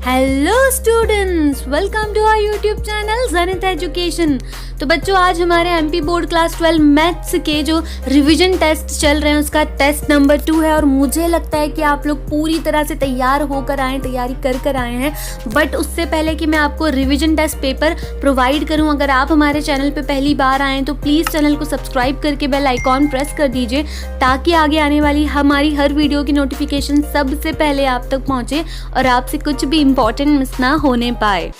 Hello students, welcome to our YouTube channel Zanit education. तो बच्चों, आज हमारे एमपी बोर्ड क्लास 12 मैथ्स के जो रिवीजन टेस्ट चल रहे हैं उसका टेस्ट नंबर 2 है और मुझे लगता है कि आप लोग पूरी तरह से तैयार होकर आए, तैयारी कर आए हैं। बट उससे पहले कि मैं आपको रिवीजन टेस्ट पेपर प्रोवाइड करूं, अगर आप हमारे चैनल पे पहली बार आए तो प्लीज़ चैनल को सब्सक्राइब करके बेल आइकॉन प्रेस कर दीजिए ताकि आगे आने वाली हमारी हर वीडियो की नोटिफिकेशन सबसे पहले आप तक पहुँचे और आपसे कुछ भी इम्पोर्टेंट मिस ना होने पाए।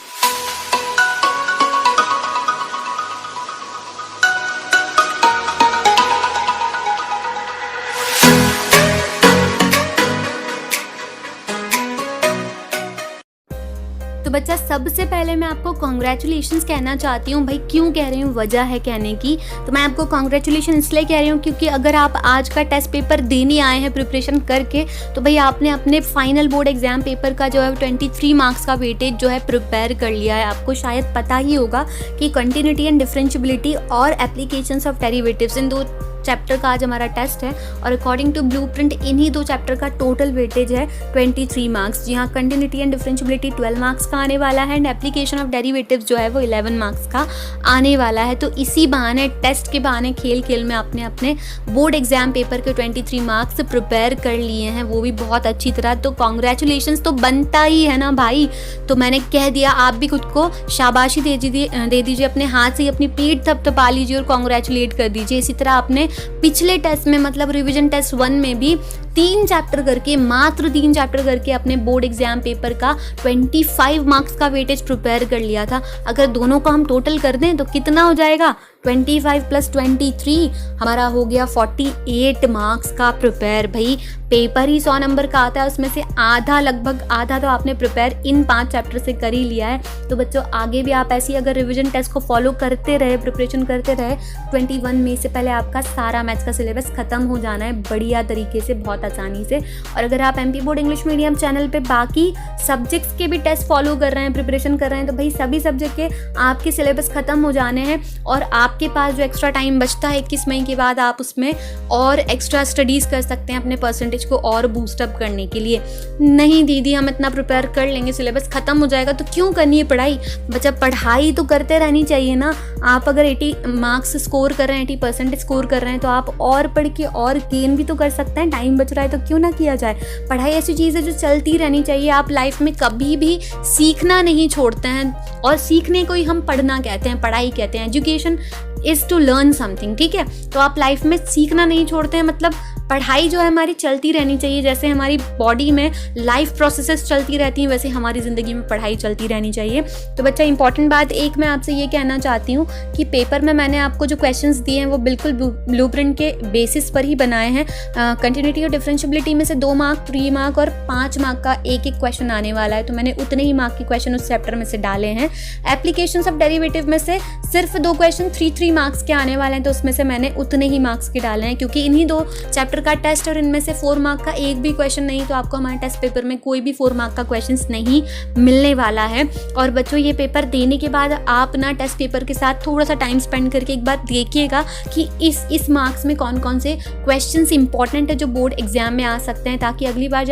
तो बच्चा, सबसे पहले मैं आपको कॉन्ग्रेचुलेशंस कहना चाहती हूँ। भाई क्यों कह रही हूँ, वजह है कहने की। तो मैं आपको कॉन्ग्रेचुलेशन इसलिए कह रही हूँ क्योंकि अगर आप आज का टेस्ट पेपर देने आए हैं प्रिपरेशन करके, तो भाई आपने अपने फाइनल बोर्ड एग्जाम पेपर का जो है 23 मार्क्स का वेटेज जो है प्रिपेयर कर लिया है। आपको शायद पता ही होगा कि कंटिन्यूटी एंड डिफरेंशियबिलिटी और एप्लीकेशंस ऑफ डेरिवेटिव्स, इन दो चैप्टर का आज हमारा टेस्ट है और अकॉर्डिंग टू ब्लूप्रिंट इन्हीं दो चैप्टर का टोटल वेटेज है 23 मार्क्स, जी हाँ। कंटिन्यूटी एंड डिफरेंशियबिलिटी 12 मार्क्स का आने वाला है एंड एप्लीकेशन ऑफ डेरिवेटिव्स जो है वो 11 मार्क्स का आने वाला है। तो इसी बहाने, टेस्ट के बहाने, खेल खेल में आपने अपने बोर्ड एग्जाम पेपर के 23 मार्क्स प्रिपेयर कर लिए हैं, वो भी बहुत अच्छी तरह। तो कॉन्ग्रेचुलेशंस तो बनता ही है ना भाई। तो मैंने कह दिया, आप भी खुद को शाबाशी दे दीजिए, अपने हाथ से अपनी पीठ थपथपा लीजिए और कॉन्ग्रेचुलेट कर दीजिए। इसी तरह आपने पिछले टेस्ट में, मतलब रिवीजन टेस्ट 1 में भी 3 चैप्टर करके, मात्र 3 चैप्टर करके अपने बोर्ड एग्जाम पेपर का 25 मार्क्स का वेटेज प्रिपेयर कर लिया था। अगर दोनों को हम टोटल कर दें तो कितना हो जाएगा? 25 + 23 हमारा हो गया 48 मार्क्स का प्रिपेयर। भाई पेपर ही 100 नंबर का आता है, उसमें से आधा, लगभग आधा तो आपने प्रिपेयर इन 5 चैप्टर से कर ही लिया है। तो बच्चों, आगे भी आप ऐसी अगर रिवीजन टेस्ट को फॉलो करते रहे, प्रिपरेशन करते रहे, 21 मई से पहले आपका सारा मैथ्स का सिलेबस खत्म हो जाना है बढ़िया तरीके से, बहुत आसानी से। और अगर आप MP board English medium channel पे बाकी सब्जेक्ट्स के भी टेस्ट फॉलो कर रहे हैं, प्रिपरेशन कर रहे हैं, तो भाई सभी सब्जेक्ट के आपके सिलेबस खत्म हो जाने हैं और आपके पास जो एक्स्ट्रा टाइम बचता है 21 मई के बाद, आप उसमें और एक्स्ट्रा स्टडीज़ कर सकते हैं अपने परसेंटेज को और बूस्टअप करने के लिए। नहीं दीदी, हम इतना प्रिपेयर कर लेंगे, सिलेबस खत्म हो जाएगा, तो क्यों करनी है पढ़ाई? बच्चा, पढ़ाई तो करते रहनी चाहिए ना। आप अगर 80 मार्क्स स्कोर कर रहे हैं, 80% स्कोर कर रहे हैं, तो आप और पढ़ के और गेन भी तो कर सकते हैं। टाइम बच रहा है तो क्यों ना किया जाए। पढ़ाई ऐसी चीज़ है जो चलती रहनी चाहिए। आप लाइफ में कभी भी सीखना नहीं छोड़ते हैं और सीखने को ही हम पढ़ना कहते हैं, पढ़ाई कहते हैं। Education is to learn something, ठीक है। तो आप लाइफ में सीखना नहीं छोड़ते हैं, मतलब पढ़ाई जो है हमारी चलती रहनी चाहिए। जैसे हमारी बॉडी में लाइफ प्रोसेसेस चलती रहती हैं, वैसे हमारी ज़िंदगी में पढ़ाई चलती रहनी चाहिए। तो बच्चा, इंपॉर्टेंट बात एक मैं आपसे ये कहना चाहती हूँ कि पेपर में मैंने आपको जो क्वेश्चंस दिए हैं वो बिल्कुल ब्लूप्रिंट के बेसिस पर ही बनाए हैं। कंटिन्यूटी और डिफरेंशियबिलिटी में से 2 मार्क, 3 मार्क और 5 मार्क का एक क्वेश्चन आने वाला है, तो मैंने उतने ही मार्क के क्वेश्चन उस चैप्टर में से डाले हैं। एप्लीकेशंस ऑफ डेरिवेटिव में से सिर्फ 2 क्वेश्चन 3 मार्क्स के आने वाले हैं, तो उसमें से मैंने उतने ही मार्क्स के डाले हैं क्योंकि इन्हीं 2 चैप्टर का टेस्ट और इनमें से 4 मार्क का एक भी क्वेश्चन नहीं, तो आपको हमारे टेस्ट पेपर में कोई भी 4 मार्क का क्वेश्चन नहीं मिलने वाला है। और बच्चों, ये पेपर देने के बाद आप ना टेस्ट पेपर के साथ थोड़ा सा टाइम स्पेंड करके एक बार देखिएगा कि इस मार्क्स में कौन कौन से क्वेश्चंस इंपॉर्टेंट है जो बोर्ड एग्जाम में आ सकते हैं, ताकि अगली बार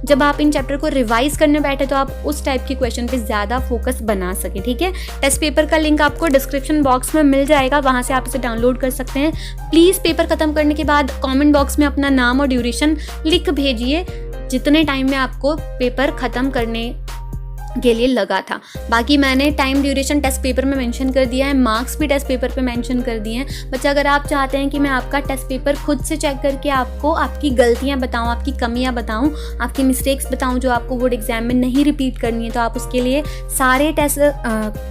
जब आप इन चैप्टर को रिवाइज करने बैठे तो आप उस टाइप के क्वेश्चन पे ज़्यादा फोकस बना सके, ठीक है। टेस्ट पेपर का लिंक आपको डिस्क्रिप्शन बॉक्स में मिल जाएगा, वहाँ से आप इसे डाउनलोड कर सकते हैं। प्लीज़ पेपर खत्म करने के बाद कमेंट बॉक्स में अपना नाम और ड्यूरेशन लिख भेजिए जितने टाइम में आपको पेपर खत्म करने के लिए लगा था। बाकी मैंने टाइम ड्यूरेशन टेस्ट पेपर में मेंशन कर दिया है, मार्क्स भी टेस्ट पेपर पे मेंशन कर दिए हैं। बच्चा, अगर आप चाहते हैं कि मैं आपका टेस्ट पेपर खुद से चेक करके आपको आपकी गलतियां बताऊं, आपकी कमियां बताऊं, आपकी मिस्टेक्स बताऊं जो आपको बोर्ड एग्जाम में नहीं रिपीट करनी है, तो आप उसके लिए सारे टेस्ट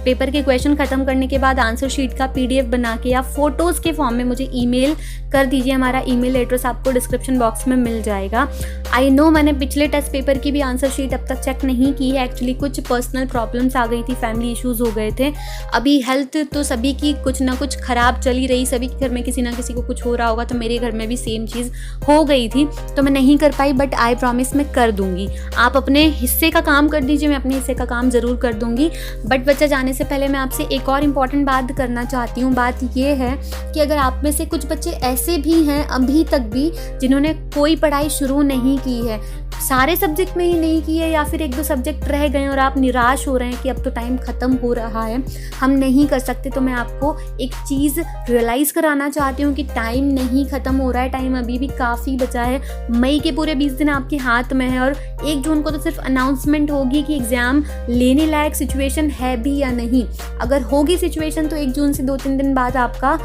पेपर के क्वेश्चन खत्म करने के बाद आंसर शीट का PDF बना के या फोटोज़ के फॉर्म में मुझे ईमेल कर दीजिए। हमारा ईमेल एड्रेस आपको डिस्क्रिप्शन बॉक्स में मिल जाएगा। आई नो मैंने पिछले टेस्ट पेपर की भी आंसर शीट अब तक चेक नहीं की है, एक्चुअली कुछ पर्सनल प्रॉब्लम्स आ गई थी, फैमिली इश्यूज हो गए थे। अभी हेल्थ तो सभी की कुछ ना कुछ खराब चली रही, सभी के घर में किसी ना किसी को कुछ हो रहा होगा, तो मेरे घर में भी सेम चीज़ हो गई थी, तो मैं नहीं कर पाई, बट आई प्रॉमिस मैं कर दूंगी। आप अपने हिस्से का काम कर दीजिए, मैं अपने हिस्से का काम ज़रूर कर दूंगी। बट बच्चा, जाने से पहले मैं आपसे एक और इम्पॉर्टेंट बात करना चाहती हूँ। बात ये है कि अगर आप में से कुछ बच्चे ऐसे भी हैं अभी तक भी जिन्होंने कोई पढ़ाई शुरू नहीं की है, सारे सब्जेक्ट में ही नहीं किए या फिर 1-2 सब्जेक्ट रह गए और आप निराश हो रहे हैं कि अब तो टाइम ख़त्म हो रहा है, हम नहीं कर सकते, तो मैं आपको एक चीज़ रियलाइज़ कराना चाहती हूँ कि टाइम नहीं ख़त्म हो रहा है, टाइम अभी भी काफ़ी बचा है। मई के पूरे 20 दिन आपके हाथ में है और 1 जून को तो सिर्फ अनाउंसमेंट होगी कि एग्ज़ाम लेने लायक सिचुएशन है भी या नहीं। अगर होगी सिचुएशन तो 1 जून से 2-3 दिन बाद आपका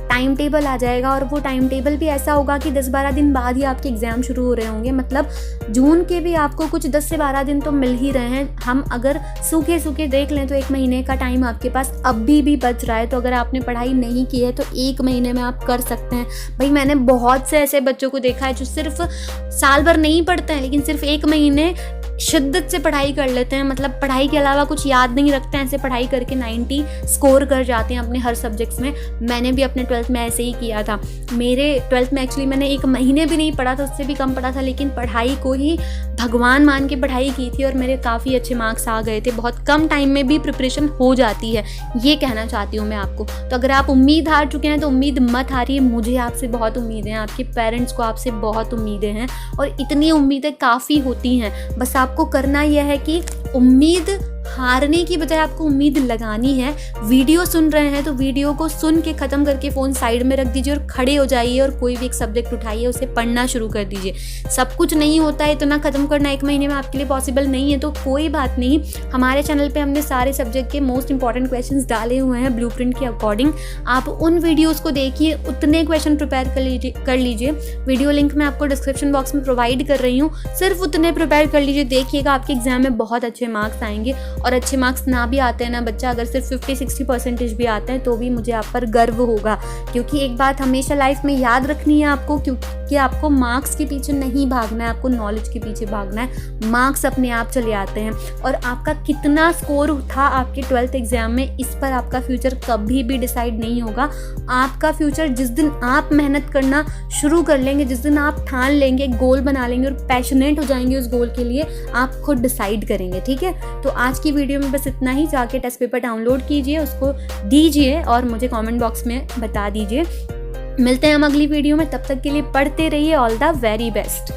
टाइम टेबल आ जाएगा और वो टाइम टेबल भी ऐसा होगा कि 10-12 दिन बाद ही आपके एग्ज़ाम शुरू हो रहे होंगे। मतलब जून के भी आपको कुछ 10 से 12 दिन तो मिल ही रहे हैं। हम अगर सूखे सूखे देख लें तो 1 महीने का टाइम आपके पास अभी भी बच रहा है। तो अगर आपने पढ़ाई नहीं की है तो 1 महीने में आप कर सकते हैं। भाई मैंने बहुत से ऐसे बच्चों को देखा है जो सिर्फ साल भर नहीं पढ़ते हैं लेकिन सिर्फ 1 महीने शिद्दत से पढ़ाई कर लेते हैं, मतलब पढ़ाई के अलावा कुछ याद नहीं रखते हैं, ऐसे पढ़ाई करके 90 स्कोर कर जाते हैं अपने हर सब्जेक्ट्स में। मैंने भी अपने 12th में ऐसे ही किया था। मेरे 12th में एक्चुअली मैंने 1 महीने भी नहीं पढ़ा था, उससे भी कम पढ़ा था, लेकिन पढ़ाई को ही भगवान मान के पढ़ाई की थी और मेरे काफ़ी अच्छे मार्क्स आ गए थे। बहुत कम टाइम में भी प्रिपरेशन हो जाती है, ये कहना चाहती हूँ मैं आपको। तो अगर आप उम्मीद हार चुके हैं तो उम्मीद मत हारिए। मुझे आपसे बहुत उम्मीदें हैं, आपके पेरेंट्स को आपसे बहुत उम्मीदें हैं और इतनी उम्मीदें काफ़ी होती हैं। बस आपको करना यह है कि उम्मीद हारने की बजाय आपको उम्मीद लगानी है। वीडियो सुन रहे हैं तो वीडियो को सुन के ख़त्म करके फ़ोन साइड में रख दीजिए और खड़े हो जाइए और कोई भी एक सब्जेक्ट उठाइए, उसे पढ़ना शुरू कर दीजिए। सब कुछ नहीं होता है, इतना ख़त्म करना 1 महीने में आपके लिए पॉसिबल नहीं है तो कोई बात नहीं। हमारे चैनल पे हमने सारे सब्जेक्ट के मोस्ट इंपॉर्टेंट क्वेश्चंस डाले हुए हैं ब्लूप्रिंट के अकॉर्डिंग। आप उन वीडियोज़ को देखिए, उतने क्वेश्चन प्रिपेयर कर लीजिए। वीडियो लिंक मैं आपको डिस्क्रिप्शन बॉक्स में प्रोवाइड कर रही हूँ, सिर्फ उतने प्रिपेयर कर लीजिए। देखिएगा आपके एग्जाम में बहुत अच्छे मार्क्स आएंगे। और अच्छे मार्क्स ना भी आते हैं ना बच्चा, अगर सिर्फ 50-60% भी आते हैं तो भी मुझे आप पर गर्व होगा। क्योंकि एक बात हमेशा लाइफ में याद रखनी है आपको, क्योंकि आपको मार्क्स के पीछे नहीं भागना है, आपको नॉलेज के पीछे भागना है। मार्क्स अपने आप चले आते हैं और आपका कितना स्कोर था आपके 12th एग्जाम में, इस पर आपका फ्यूचर कभी भी डिसाइड नहीं होगा। आपका फ्यूचर जिस दिन आप मेहनत करना शुरू कर लेंगे, जिस दिन आप ठान लेंगे, गोल बना लेंगे और पैशनेट हो जाएंगे उस गोल के लिए, आप खुद डिसाइड करेंगे। ठीक है, तो आज की वीडियो में बस इतना ही। जाके टेस्ट पेपर डाउनलोड कीजिए, उसको दीजिए और मुझे कमेंट बॉक्स में बता दीजिए। मिलते हैं हम अगली वीडियो में, तब तक के लिए पढ़ते रहिए। All the very best.